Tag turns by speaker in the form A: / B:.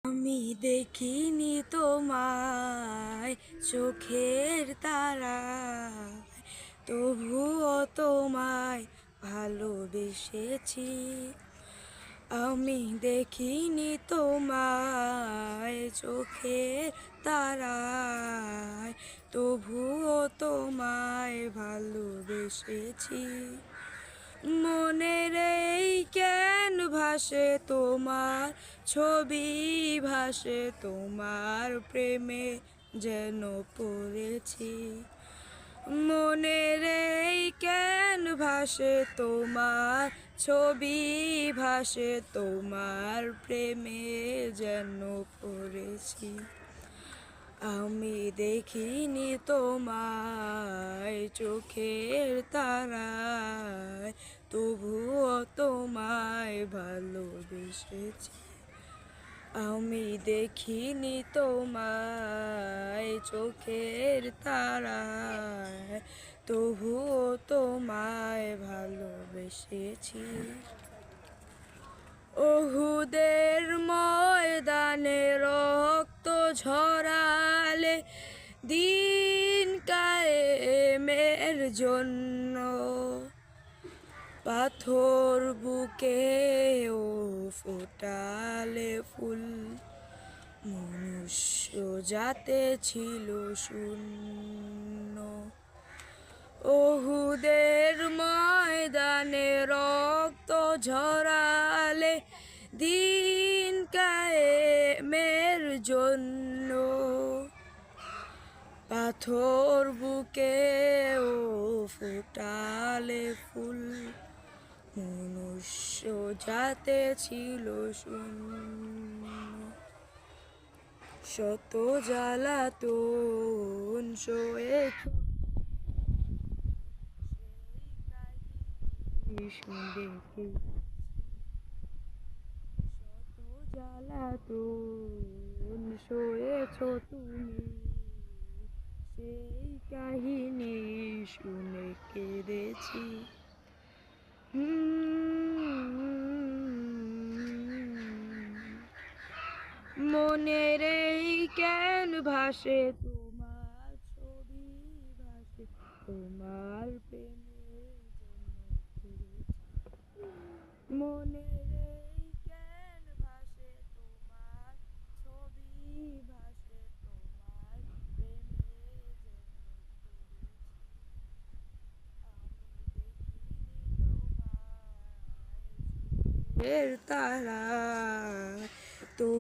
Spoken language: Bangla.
A: আমি দেখিনি তোমায় চোখের তারায়, তবুও তোমায় ভালোবেসেছি। আমি দেখিনি তোমায় চোখের তারায়, তবুও তোমায় ভালোবেসেছি। মনের এই কেন ভাসে তোমার ছবি, ভাসে তোমার প্রেমে যেন পড়েছি। মনের এই কেন ভাসে তোমার ছবি, ভাসে তোমার প্রেমে যেন পড়েছি। আমি দেখিনি তোমায় চোখের তারায়, তবুও তোমায় ভালোবেসেছি। আমি দেখিনি তোমায় চোখের তারায়, তবুও তোমায় ভালোবেসেছি। ওহুদের ময়দানে রক্ত ঝরালে দিন কায়েমের জন্য, পাথর বুকে ও ফোটালে ফুল, মনুষ্য জাতে ছিল শূন্য। ওহুদের ময়দানে রক্ত ঝরালে দিন কায়েমের জন্য, পাথর বুকে ও ফোটালে ফুল, মনুষ্য জাতে ছিল শূন্য। শত জ্বালাতন সয়েছ দেখে, শত জ্বালাতন সয়েছ তুমি, সেই কাহিনী শুনে কেঁদেছি। মনের এই কেন ভাসে তোমার ছবি, ভাসে তোমার প্রেমে যেন পড়েছি। মনের এই কেন ভাসে তোমার ছবি, ভাসে তোমার প্রেমে যেন পড়েছি। আমি দেখিনি তোমায় চোখের তারায়,